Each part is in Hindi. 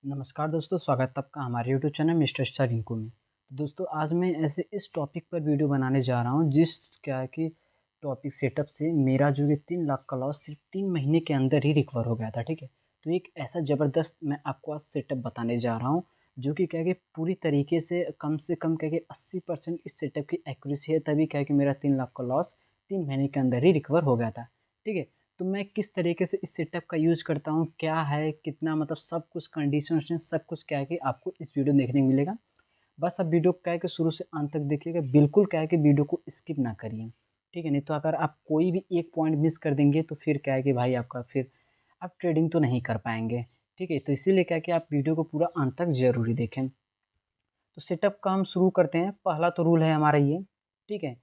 नमस्कार दोस्तों, स्वागत है आपका हमारे YouTube channel mister star Rinku में। तो दोस्तों आज मैं ऐसे इस टॉपिक पर वीडियो बनाने जा रहा हूँ जिस क्या है कि टॉपिक सेटअप से मेरा जो ये 3 लाख का लॉस सिर्फ 3 महीने के अंदर ही रिकवर हो गया था। ठीक है, तो एक ऐसा ज़बरदस्त मैं आपको आज सेटअप बताने जा रहा हूँ जो कि क्या है कि पूरी तरीके से कम क्या है कि 80% इस सेटअप की एक्यूरेसी है, तभी क्या है कि मेरा 3 लाख का लॉस 3 महीने के अंदर ही रिकवर हो गया था। ठीक है, तो मैं किस तरीके से इस सेटअप का यूज़ करता हूँ, क्या है, कितना मतलब सब कुछ कंडीशन वंडीशन सब कुछ क्या है कि आपको इस वीडियो में देखने को मिलेगा। बस आप वीडियो को क्या है कि शुरू से अंत तक देखिएगा, बिल्कुल क्या है कि वीडियो को स्किप ना करिए। ठीक है, नहीं तो अगर आप कोई भी एक पॉइंट मिस कर देंगे तो फिर क्या है कि भाई आपका फिर आप ट्रेडिंग तो नहीं कर पाएँगे। ठीक है, तो इसीलिए क्या है कि आप वीडियो को पूरा अंत तक ज़रूरी देखें। तो सेटअप का हम शुरू करते हैं। पहला तो रूल है हमारा ये। ठीक है,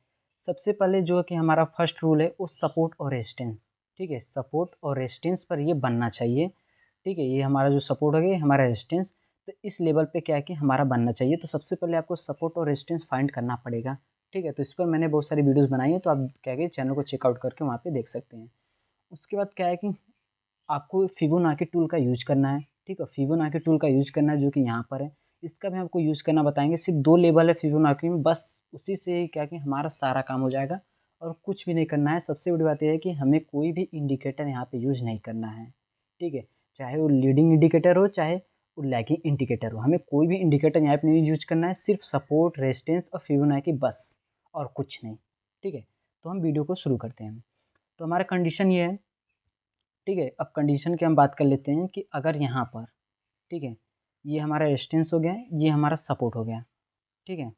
सबसे पहले जो है कि हमारा फर्स्ट रूल है वो सपोर्ट और रेजिस्टेंस। ठीक है, सपोर्ट और रेजिस्टेंस पर ये बनना चाहिए। ठीक है, ये हमारा जो सपोर्ट हो गया, हमारा रेजिस्टेंस, तो इस लेवल पे क्या है कि हमारा बनना चाहिए। तो सबसे पहले आपको सपोर्ट और रेजिस्टेंस फाइंड करना पड़ेगा। ठीक है, तो इस पर मैंने बहुत सारी वीडियोस बनाई है, तो आप क्या है कि चैनल को चेकआउट करके वहाँ पे देख सकते हैं। उसके बाद क्या है कि आपको फिबोनाची टूल का यूज़ करना है। ठीक है, फिबोनाची टूल का यूज़ करना है जो कि यहाँ पर है। इसका भी आपको यूज़ करना बताएँगे। सिर्फ 2 लेवल है फिबोनाची में, बस उसी से ही क्या कि हमारा सारा काम हो जाएगा और कुछ भी नहीं करना है। सबसे बड़ी बात ये है कि हमें कोई भी इंडिकेटर यहाँ पे यूज़ नहीं करना है। ठीक है, चाहे वो लीडिंग इंडिकेटर हो, चाहे वो लैगिंग इंडिकेटर हो, हमें कोई भी इंडिकेटर यहाँ पे नहीं यूज़ करना है। सिर्फ सपोर्ट, रेजिस्टेंस और फिबोनाची बस, और कुछ नहीं। ठीक है, तो हम वीडियो को शुरू करते हैं। तो हमारा कंडीशन ये है। ठीक है, अब कंडीशन की हम बात कर लेते हैं कि अगर यहाँ पर, ठीक है, ये हमारा रेजिस्टेंस हो गया, ये हमारा सपोर्ट हो गया। ठीक है,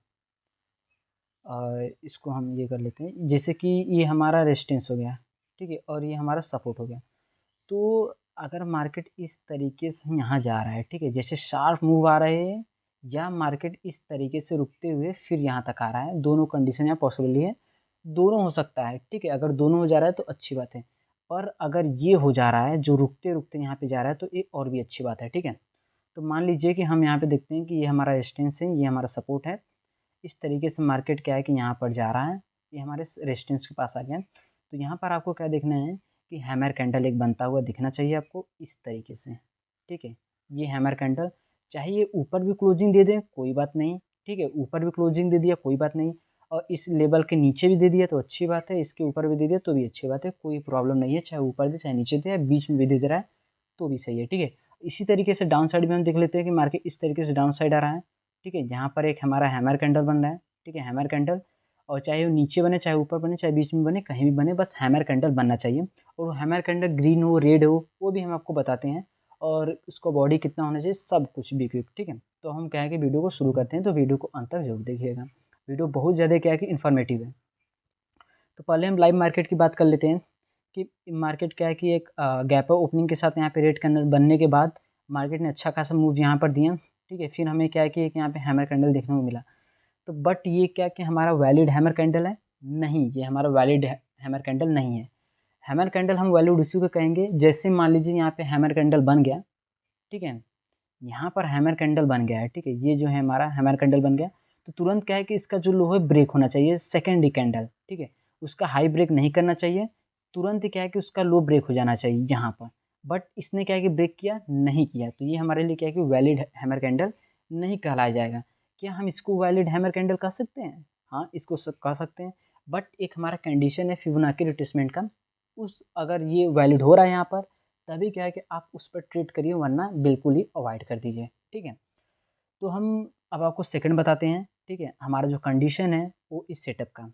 इसको हम ये कर लेते हैं, जैसे कि ये हमारा रेजिस्टेंस हो गया। ठीक है, और ये हमारा सपोर्ट हो गया। तो अगर मार्केट इस तरीके से यहाँ जा रहा है, ठीक है, जैसे शार्प मूव आ रहे हैं, या मार्केट इस तरीके से रुकते हुए फिर यहाँ तक आ रहा है, दोनों कंडीशन यहाँ पॉसिबल है। दोनों हो सकता है। ठीक है, अगर दोनों हो जा रहा है तो अच्छी बात है, पर अगर ये हो जा रहा है जो रुकते रुकते यहाँ पे जा रहा है तो ये और भी अच्छी बात है। ठीक है, तो मान लीजिए कि हम यहाँ पे देखते हैं कि ये हमारा रेजिस्टेंस है, ये हमारा सपोर्ट है। इस तरीके से मार्केट क्या है कि यहाँ पर जा रहा है, ये हमारे रेजिस्टेंस के पास आ गया। तो यहाँ पर आपको क्या देखना है कि हैमर कैंडल एक बनता हुआ दिखना चाहिए आपको इस तरीके से। ठीक है, ये हैमर कैंडल, चाहे ये ऊपर भी क्लोजिंग दे दें कोई बात नहीं। ठीक है, ऊपर भी क्लोजिंग दे दिया कोई बात नहीं, और इस लेवल के नीचे भी दे दिया तो अच्छी बात है, इसके ऊपर भी दे दिया तो भी अच्छी बात है, कोई प्रॉब्लम नहीं है। चाहे ऊपर दे चाहे नीचे दे, या बीच में भी दे रहा है तो भी सही है। ठीक है, इसी तरीके से डाउन साइड में हम देख लेते हैं कि मार्केट इस तरीके से डाउन साइड आ रहा है। ठीक है, यहाँ पर एक हमारा हैमर कैंडल बन रहा है। ठीक है, हैमर कैंडल, और चाहे वो नीचे बने, चाहे ऊपर बने, चाहे बीच में बने, कहीं भी बने, बस हैमर कैंडल बनना चाहिए। और हैमर कैंडल ग्रीन हो, रेड हो, वो भी हम आपको बताते हैं, और उसका बॉडी कितना होना चाहिए, सब कुछ भी। ठीक है, तो हम क्या है कि वीडियो को शुरू करते हैं, तो वीडियो को अंत तक जरूर देखिएगा। वीडियो बहुत ज़्यादा क्या है कि इन्फॉर्मेटिव है। तो पहले हम लाइव मार्केट की बात कर लेते हैं कि मार्केट क्या है कि एक गैप ओपनिंग के साथ यहाँ पे रेड कैंडल बनने के बाद मार्केट ने अच्छा खासा मूव यहाँ पर दिया। ठीक है, फिर हमें क्या है कि एक यहाँ पे हैमर कैंडल देखने को मिला। तो बट ये क्या कि हमारा वैलिड हैमर कैंडल है? नहीं, ये हमारा वैलिड हैमर कैंडल नहीं है। हैमर कैंडल हम वैलिड उसी को कहेंगे जैसे मान लीजिए यहाँ पे हैमर कैंडल बन गया। ठीक है, यहाँ पर हैमर कैंडल बन गया है। ठीक है, ये जो है हमारा हैमर कैंडल बन गया, तो तुरंत क्या है कि इसका जो लो है ब्रेक होना चाहिए, सेकेंडरी कैंडल। ठीक है, उसका हाई ब्रेक नहीं करना चाहिए, तुरंत ही क्या है कि उसका लो ब्रेक हो जाना चाहिए यहाँ पर। बट इसने क्या है कि ब्रेक किया नहीं किया, तो ये हमारे लिए क्या है कि वैलिड हैमर कैंडल नहीं कहलाया जाएगा। क्या हम इसको वैलिड हैमर कैंडल कह सकते हैं? हाँ, इसको कह सकते हैं, बट एक हमारा कंडीशन है फिबोनाची रिट्रेसमेंट का, उस अगर ये वैलिड हो रहा है यहाँ पर, तभी क्या है कि आप उस पर ट्रेड करिए, वरना बिल्कुल ही अवॉइड कर दीजिए। ठीक है, तो हम अब आपको सेकंड बताते हैं। ठीक है, हमारा जो कंडीशन है वो इस सेटअप का,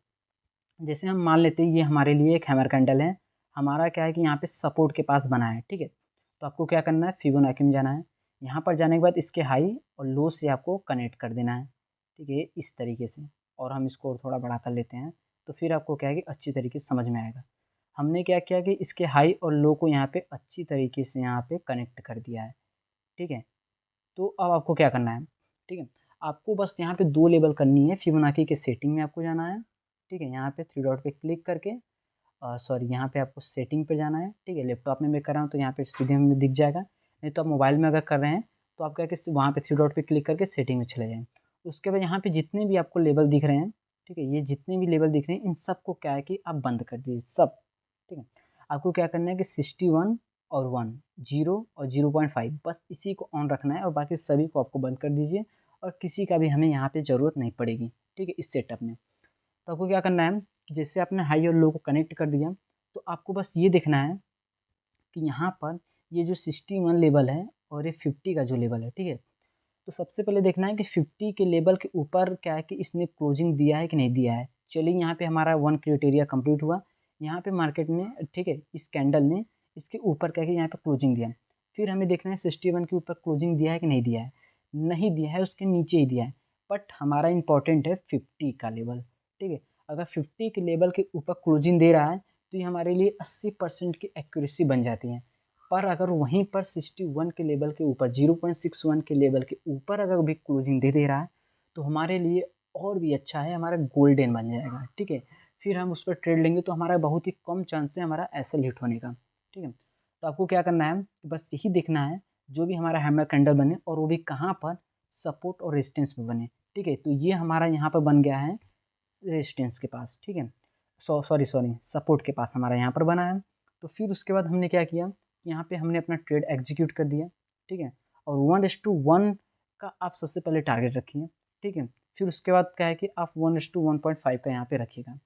जैसे हम मान लेते हैं ये हमारे लिए एक हैमर कैंडल है, हमारा क्या है कि यहाँ पे सपोर्ट के पास बना है। ठीक है, तो आपको क्या करना है, फिबोनाची में जाना है। यहाँ पर जाने के बाद इसके हाई और लो से आपको कनेक्ट कर देना है। ठीक है, इस तरीके से, और हम इसको थोड़ा बड़ा कर लेते हैं, तो फिर आपको क्या है कि अच्छी तरीके से समझ में आएगा। हमने क्या किया कि इसके हाई और लो को यहाँ पे अच्छी तरीके से यहाँ पे कनेक्ट कर दिया है। ठीक है, तो अब आपको क्या करना है, ठीक है, आपको बस यहाँ पे 2 लेवल करनी है। फिबोनाची के सेटिंग में आपको जाना है। ठीक है, यहाँ पे 3 डॉट पे क्लिक करके, सॉरी, यहाँ पे आपको सेटिंग पे जाना है। ठीक है, लैपटॉप में मैं कर रहा हूँ तो यहाँ पे सीधे में दिख जाएगा, नहीं तो आप मोबाइल में अगर कर रहे हैं तो आप क्या कि वहाँ पे 3 डॉट पे क्लिक करके सेटिंग में चले जाएँ। उसके बाद यहाँ पे जितने भी आपको लेवल दिख रहे हैं, ठीक है, ये जितने भी लेवल दिख रहे हैं, इन सबको क्या है कि आप बंद कर दीजिए सब। ठीक है, आपको क्या करना है कि 61 और 1, 0 और 0.5, बस इसी को ऑन रखना है और बाकी सभी को आपको बंद कर दीजिए और किसी का भी हमें यहाँ पे ज़रूरत नहीं पड़ेगी, ठीक है, इस सेटअप में। तो आपको क्या करना है कि जैसे आपने हाई और लो को कनेक्ट कर दिया, तो आपको बस ये देखना है कि यहाँ पर ये जो 61 लेवल है और ये 50 का जो लेवल है, ठीक है, तो सबसे पहले देखना है कि 50 के लेवल के ऊपर क्या है कि इसने क्लोजिंग दिया है कि नहीं दिया है। चलिए यहाँ पे हमारा 1 क्राइटेरिया कंप्लीट हुआ, यहाँ पे मार्केट ने, ठीक है, इस कैंडल ने इसके ऊपर क्या है यहाँ पे क्लोजिंग दिया। फिर हमें देखना है 61 के ऊपर क्लोजिंग दिया है कि नहीं दिया है। नहीं दिया है, उसके नीचे ही दिया है, बट हमारा इंपॉर्टेंट है 50 का लेवल, ठीक है। अगर 50 के लेवल के ऊपर क्लोजिंग दे रहा है तो ये हमारे लिए 80% की एक्यूरेसी बन जाती है। पर अगर वहीं पर 61 के लेवल के ऊपर 0.61 के लेवल के ऊपर अगर भी क्लोजिंग दे रहा है तो हमारे लिए और भी अच्छा है, हमारा गोल्डन बन जाएगा, ठीक है। फिर हम उस पर ट्रेड लेंगे तो हमारा बहुत ही कम चांस है हमारा एसएल हिट होने का, ठीक है। तो आपको क्या करना है, बस यही देखना है जो भी हमारा हैमर कैंडल बने और वो भी कहाँ पर, सपोर्ट और रेजिस्टेंस में बने, ठीक है। तो ये हमारा यहाँ पर बन गया है रेजिस्टेंस के पास, ठीक है, सॉरी सपोर्ट के पास हमारा यहाँ पर बना है। तो फिर उसके बाद हमने क्या किया, यहाँ पे हमने अपना ट्रेड एग्जीक्यूट कर दिया, ठीक है। और 1:1 का आप सबसे पहले टारगेट रखिए, ठीक है। फिर उसके बाद क्या है कि आप 1:1.5 का यहाँ पे रखिएगा।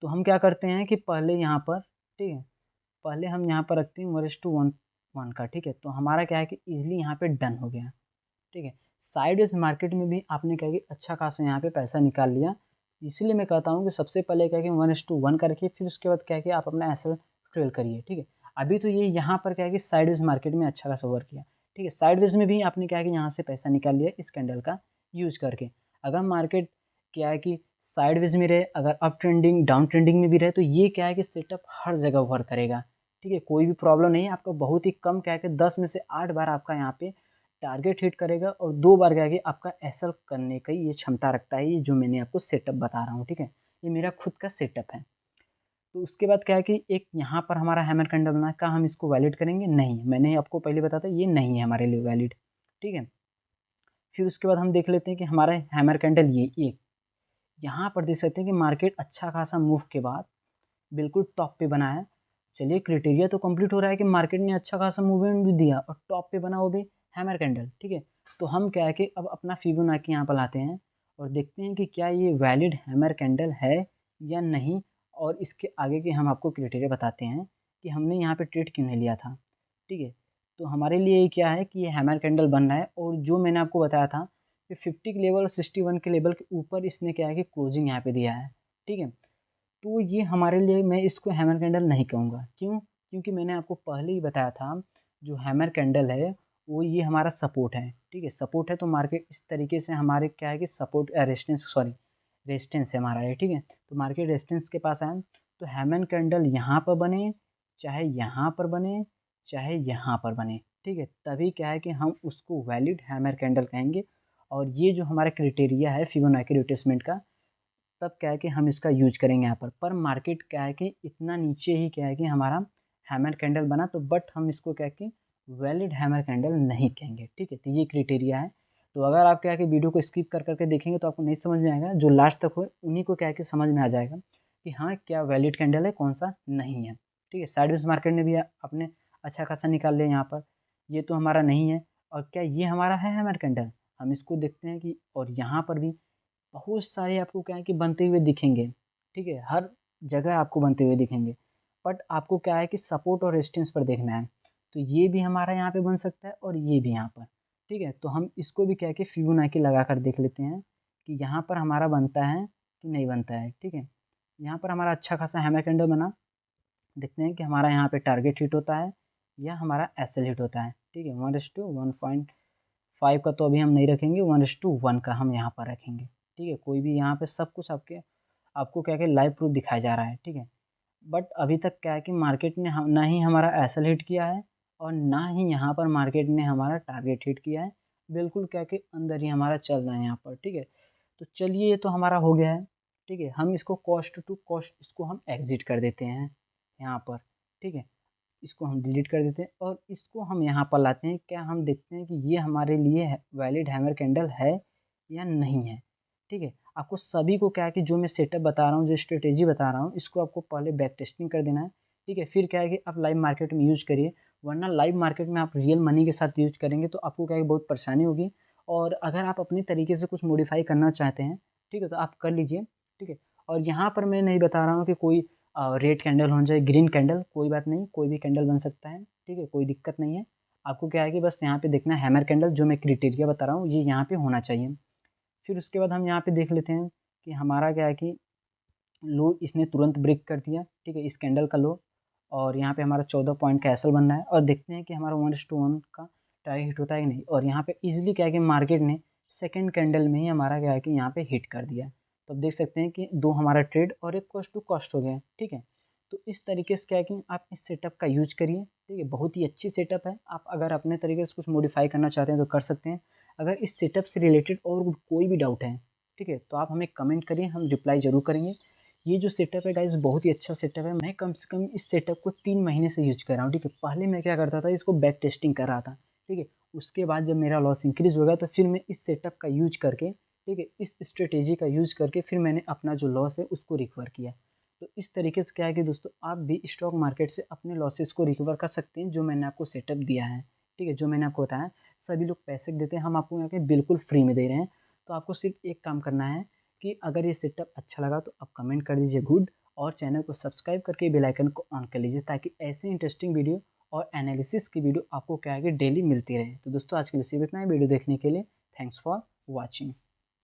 तो हम क्या करते हैं कि पहले यहाँ पर, ठीक है, पहले हम यहाँ पर रखते हैं 1:1 का, ठीक है। तो हमारा क्या है कि ईजिली यहाँ पे डन हो गया, ठीक है। साइडवेज मार्केट में भी आपने क्या कि अच्छा खासा यहाँ पे पैसा निकाल लिया। इसलिए मैं कहता हूँ कि सबसे पहले क्या कि 1:1 का रखिए, फिर उसके बाद क्या है कि आप अपना एसएल ट्रेल करिए, ठीक है। अभी तो ये यहाँ पर क्या है कि साइडवेज मार्केट में अच्छा खासा वर्क किया, ठीक है। साइडवेज में भी आपने क्या है कि यहाँ से पैसा निकाल लिया इस कैंडल का यूज करके। अगर मार्केट क्या है कि साइडवेज में रहे, अगर अप ट्रेंडिंग डाउन ट्रेंडिंग में भी रहे, तो ये क्या है कि सेटअप हर जगह वर्क करेगा, ठीक है। कोई भी प्रॉब्लम नहीं है आपका, बहुत ही कम क्या है कि 10 में से 8 बार आपका यहाँ पे टारगेट हिट करेगा और 2 बार क्या है कि आपका एसएल करने का ये क्षमता रखता है, ये जो मैंने आपको सेटअप बता रहा हूँ, ठीक है। ये मेरा खुद का सेटअप है। तो उसके बाद क्या है कि एक यहाँ पर हमारा हैमर कैंडल बना, क्या हम इसको वैलिड करेंगे? नहीं, मैंने आपको पहले बताया था ये नहीं है हमारे लिए वैलिड, ठीक है। फिर उसके बाद हम देख लेते हैं कि हमारा हैमर कैंडल ये एक यहाँ पर देख सकते हैं कि मार्केट अच्छा खासा मूव के बाद बिल्कुल टॉप पे बना है। चलिए, क्राइटेरिया तो कंप्लीट हो रहा है कि मार्केट ने अच्छा खासा मूवमेंट भी दिया और टॉप पे बना वो भी हैमर कैंडल, ठीक है। तो हम क्या है कि अब अपना फिबोनाची यहाँ पर लाते हैं और देखते हैं कि क्या ये वैलिड हैमर कैंडल है या नहीं। और इसके आगे के हम आपको क्राइटेरिया बताते हैं कि हमने यहाँ पे ट्रेड क्यों नहीं लिया था, ठीक है। तो हमारे लिए क्या है कि ये हैमर कैंडल बन रहा है और जो मैंने आपको बताया था कि 50 के लेवल और 61 के लेवल के ऊपर इसने क्या है कि क्लोजिंग यहाँ पे दिया है, ठीक है। तो ये हमारे लिए, मैं इसको हैमर कैंडल नहीं कहूँगा, क्यों? क्योंकि मैंने आपको पहले ही बताया था जो हैमर कैंडल है वो ये हमारा सपोर्ट है, ठीक है। सपोर्ट है तो मार्केट इस तरीके से हमारे क्या है कि सपोर्ट रेजिस्टेंस है हमारा है, ठीक है। तो मार्केट रेजिस्टेंस के पास आए तो हैमर कैंडल यहाँ पर बने, चाहे यहाँ पर बने, चाहे यहाँ पर बने, ठीक है, तभी क्या है कि हम उसको वैलिड हैमर कैंडल कहेंगे। और ये जो हमारा क्राइटेरिया है फिबोनाची रिट्रेसमेंट का, तब क्या है कि हम इसका यूज करेंगे यहाँ पर मार्केट क्या है कि इतना नीचे ही क्या है कि हमारा हैमर कैंडल बना, तो बट हम इसको क्या है कि वैलिड हैमर कैंडल नहीं कहेंगे, ठीक है। तो ये क्राइटेरिया है। तो अगर आप क्या है कि वीडियो को स्किप कर करके देखेंगे तो आपको नहीं समझ में आएगा, जो लास्ट तक हो उन्हीं को क्या है कि समझ में आ जाएगा कि हाँ क्या वैलिड कैंडल है, कौन सा नहीं है, ठीक है। साइडवेज मार्केट ने भी अपने अच्छा खासा निकाल लिया यहाँ पर, ये तो हमारा नहीं है। और क्या ये हमारा है हैमर कैंडल? हम इसको देखते हैं कि, और यहाँ पर भी बहुत सारे आपको क्या है कि बनते हुए दिखेंगे, ठीक है, हर जगह आपको बनते हुए दिखेंगे। बट आपको क्या है कि सपोर्ट और रेजिस्टेंस पर देखना है। तो ये भी हमारा यहाँ पे बन सकता है और ये भी यहाँ पर, ठीक है। तो हम इसको भी क्या है कि फिबोनाची लगा कर देख लेते हैं कि यहाँ पर हमारा बनता है कि नहीं बनता है, ठीक है। यहाँ पर हमारा अच्छा खासा हैमर कैंडल बना, देखते हैं कि हमारा यहाँ पे टारगेट हिट होता है या हमारा एसएल हिट होता है, ठीक है। 1:1.5 का तो अभी हम नहीं रखेंगे, 1:1 का हम यहाँ पर रखेंगे, ठीक है। कोई भी यहाँ पे सब कुछ आपको क्या क्या लाइव प्रूफ दिखाया जा रहा है, ठीक है। बट अभी तक क्या है कि मार्केट ने ना ही हमारा एसएल हिट किया है और ना ही यहाँ पर मार्केट ने हमारा टारगेट हिट किया है, बिल्कुल क्या कि अंदर ही हमारा चल रहा है यहाँ पर, ठीक है। तो चलिए, ये तो हमारा हो गया है, ठीक है। हम इसको कॉस्ट टू कॉस्ट इसको हम एग्जिट कर देते हैं यहाँ पर, ठीक है। इसको हम डिलीट कर देते हैं और इसको हम यहाँ पर लाते हैं, क्या हम देखते हैं कि ये हमारे लिए वैलिड हैमर कैंडल है या नहीं है, ठीक है। आपको सभी को क्या है कि जो मैं सेटअप बता रहा हूँ, जो स्ट्रेटेजी बता रहा हूँ, इसको आपको पहले बैक टेस्टिंग कर देना है, ठीक है। फिर क्या है कि आप लाइव मार्केट में यूज़ करिए, वरना लाइव मार्केट में आप रियल मनी के साथ यूज़ करेंगे तो आपको क्या है कि बहुत परेशानी होगी। और अगर आप अपने तरीके से कुछ मॉडिफ़ाई करना चाहते हैं, ठीक है, तो आप कर लीजिए, ठीक है। और यहाँ पर मैं नहीं बता रहा हूँ कि कोई रेड कैंडल होना चाहिए, ग्रीन कैंडल, कोई बात नहीं, कोई भी कैंडल बन सकता है, ठीक है, कोई दिक्कत नहीं है। आपको क्या है कि बस यहाँ पे देखना है हैमर कैंडल, जो मैं क्राइटेरिया बता रहा हूँ ये यहाँ पे होना चाहिए। फिर उसके बाद हम यहाँ पे देख लेते हैं कि हमारा क्या है कि लो इसने तुरंत ब्रेक कर दिया, ठीक है, इस कैंडल का लो। और यहाँ पे हमारा 14 पॉइंट का एसएल बन रहा है और देखते हैं कि हमारा 1:1 का टारगेट हिट होता है कि नहीं। और यहाँ पे इजीली क्या है कि मार्केट ने सेकंड कैंडल में ही हमारा क्या है कि यहाँ पे हिट कर दिया है। तो अब देख सकते हैं कि 2 हमारा ट्रेड और एक कॉस्ट टू कॉस्ट हो गया है, ठीक है। तो इस तरीके से क्या है कि आप इस सेटअप का यूज करिए, ठीक है, बहुत ही अच्छी सेटअप है। आप अगर अपने तरीके से कुछ मॉडिफाई करना चाहते हैं तो कर सकते हैं। अगर इस सेटअप से रिलेटेड और कोई भी डाउट है, ठीक है, तो आप हमें कमेंट करिए, हम रिप्लाई ज़रूर करेंगे। ये जो सेटअप है गाइस बहुत ही अच्छा सेटअप है। मैं कम से कम इस सेटअप को 3 महीने से यूज़ कर रहा हूँ, ठीक है। पहले मैं क्या करता था, इसको बैक टेस्टिंग कर रहा था, ठीक है। उसके बाद जब मेरा लॉस इंक्रीज़ हो गया तो फिर मैं इस सेटअप का यूज़ करके, ठीक है, इस स्ट्रेटेजी का यूज़ करके फिर मैंने अपना जो लॉस है उसको रिकवर किया। तो इस तरीके से क्या है कि दोस्तों आप भी स्टॉक मार्केट से अपने लॉसेस को रिकवर कर सकते हैं, जो मैंने आपको सेटअप दिया है, ठीक है, जो मैंने आपको बताया। सभी लोग पैसे देते हैं, हम आपको यहाँ पे बिल्कुल फ्री में दे रहे हैं। तो आपको सिर्फ एक काम करना है कि अगर ये सेटअप अच्छा लगा तो आप कमेंट कर दीजिए गुड, और चैनल को सब्सक्राइब करके बेल आइकन को ऑन कर लीजिए, ताकि ऐसे इंटरेस्टिंग वीडियो और एनालिसिस की वीडियो आपको क्या है कि डेली मिलती रहे। तो दोस्तों आज के लिए सिर्फ इतना ही। वीडियो देखने के लिए थैंक्स फॉर वॉचिंग।